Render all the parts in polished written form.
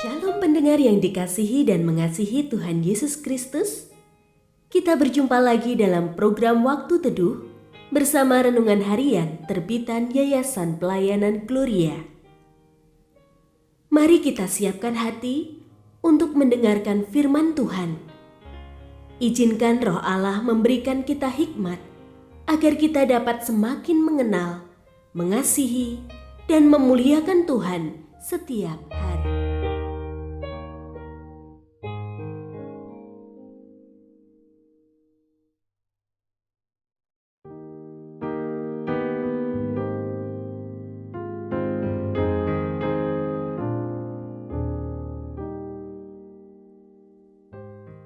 Shalom pendengar yang dikasihi dan mengasihi Tuhan Yesus Kristus. Kita berjumpa lagi dalam program Waktu Teduh bersama Renungan Harian terbitan Yayasan Pelayanan Gloria. Mari kita siapkan hati untuk mendengarkan firman Tuhan. Izinkan Roh Allah memberikan kita hikmat agar kita dapat semakin mengenal, mengasihi, dan memuliakan Tuhan setiap hari.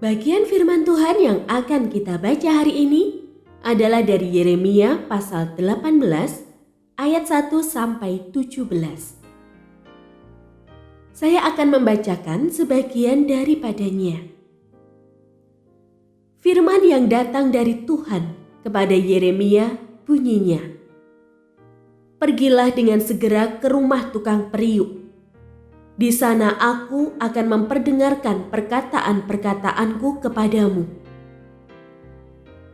Bagian firman Tuhan yang akan kita baca hari ini adalah dari Yeremia pasal 18 ayat 1 sampai 17. Saya akan membacakan sebagian daripadanya. Firman yang datang dari Tuhan kepada Yeremia bunyinya, "Pergilah dengan segera ke rumah tukang periuk. Di sana aku akan memperdengarkan perkataan-perkataanku kepadamu."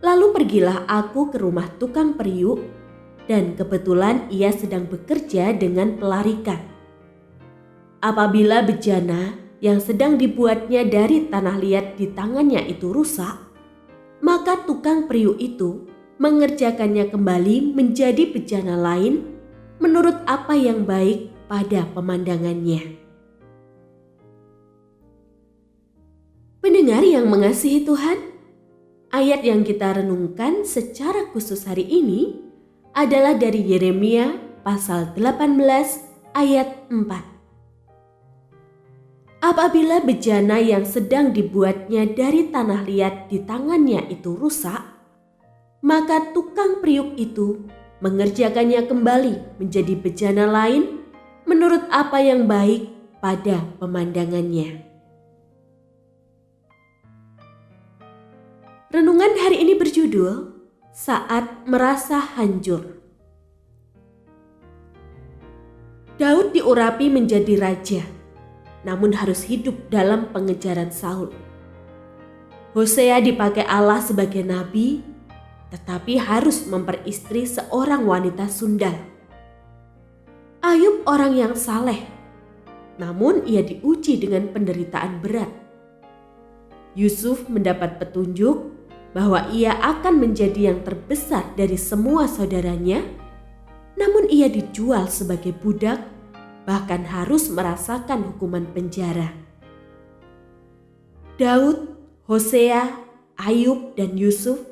Lalu pergilah aku ke rumah tukang periuk, dan kebetulan ia sedang bekerja dengan pelarikan. Apabila bejana yang sedang dibuatnya dari tanah liat di tangannya itu rusak, maka tukang periuk itu mengerjakannya kembali menjadi bejana lain menurut apa yang baik pada pemandangannya. Pendengar yang mengasihi Tuhan, ayat yang kita renungkan secara khusus hari ini adalah dari Yeremia pasal 18 ayat 4. Apabila bejana yang sedang dibuatnya dari tanah liat di tangannya itu rusak, maka tukang periuk itu mengerjakannya kembali menjadi bejana lain menurut apa yang baik pada pemandangannya. Renungan hari ini berjudul Saat Merasa Hancur. Daud diurapi menjadi raja, namun harus hidup dalam pengejaran Saul. Hosea dipakai Allah sebagai nabi, tetapi harus memperistri seorang wanita sundal. Ayub orang yang saleh, namun ia diuji dengan penderitaan berat. Yusuf mendapat petunjuk bahwa ia akan menjadi yang terbesar dari semua saudaranya, namun ia dijual sebagai budak, bahkan harus merasakan hukuman penjara. Daud, Hosea, Ayub, dan Yusuf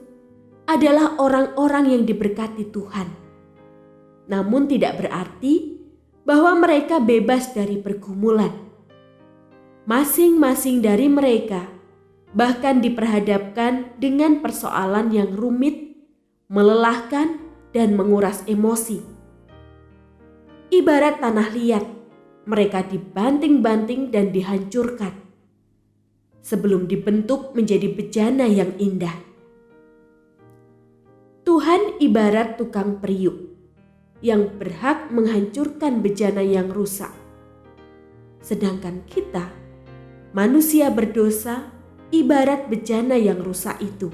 adalah orang-orang yang diberkati Tuhan. Namun tidak berarti bahwa mereka bebas dari pergumulan. Masing-masing dari mereka bahkan diperhadapkan dengan persoalan yang rumit, melelahkan, dan menguras emosi. Ibarat tanah liat, mereka dibanting-banting dan dihancurkan sebelum dibentuk menjadi bejana yang indah. Tuhan ibarat tukang periuk yang berhak menghancurkan bejana yang rusak. Sedangkan kita, manusia berdosa, ibarat bejana yang rusak itu.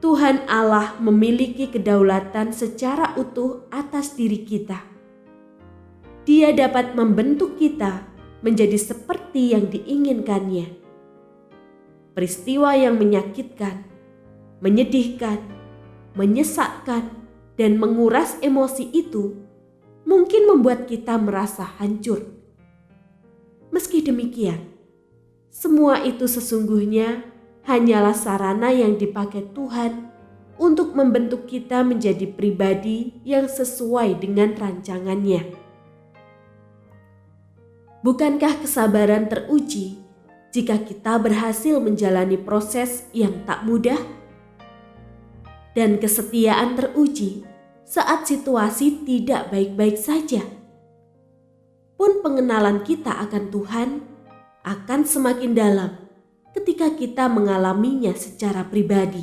Tuhan Allah memiliki kedaulatan secara utuh atas diri kita. Dia dapat membentuk kita menjadi seperti yang diinginkannya. Peristiwa yang menyakitkan, menyedihkan, menyesakkan, dan menguras emosi itu mungkin membuat kita merasa hancur. Meski demikian, semua itu sesungguhnya hanyalah sarana yang dipakai Tuhan untuk membentuk kita menjadi pribadi yang sesuai dengan rancangannya. Bukankah kesabaran teruji jika kita berhasil menjalani proses yang tak mudah? Dan kesetiaan teruji saat situasi tidak baik-baik saja. Pun pengenalan kita akan Tuhan akan semakin dalam ketika kita mengalaminya secara pribadi.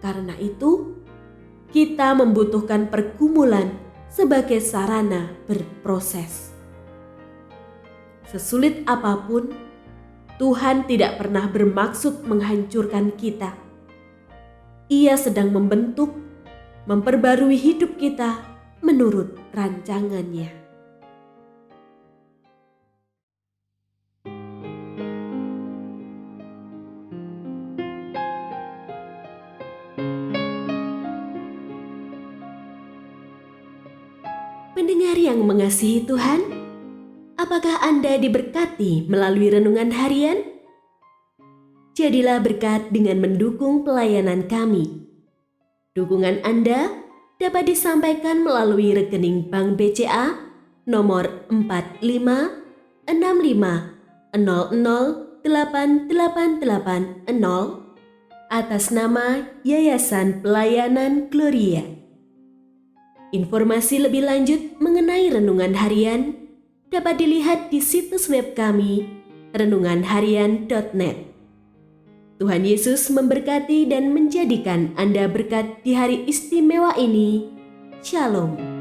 Karena itu, kita membutuhkan pergumulan sebagai sarana berproses. Sesulit apapun, Tuhan tidak pernah bermaksud menghancurkan kita. Ia sedang membentuk, memperbarui hidup kita menurut rancangannya. Pendengar yang mengasihi Tuhan, apakah Anda diberkati melalui renungan harian? Jadilah berkat dengan mendukung pelayanan kami. Dukungan Anda dapat disampaikan melalui rekening Bank BCA nomor 4565008880 atas nama Yayasan Pelayanan Gloria. Informasi lebih lanjut mengenai renungan harian dapat dilihat di situs web kami renunganharian.net. Tuhan Yesus memberkati dan menjadikan Anda berkat di hari istimewa ini. Shalom.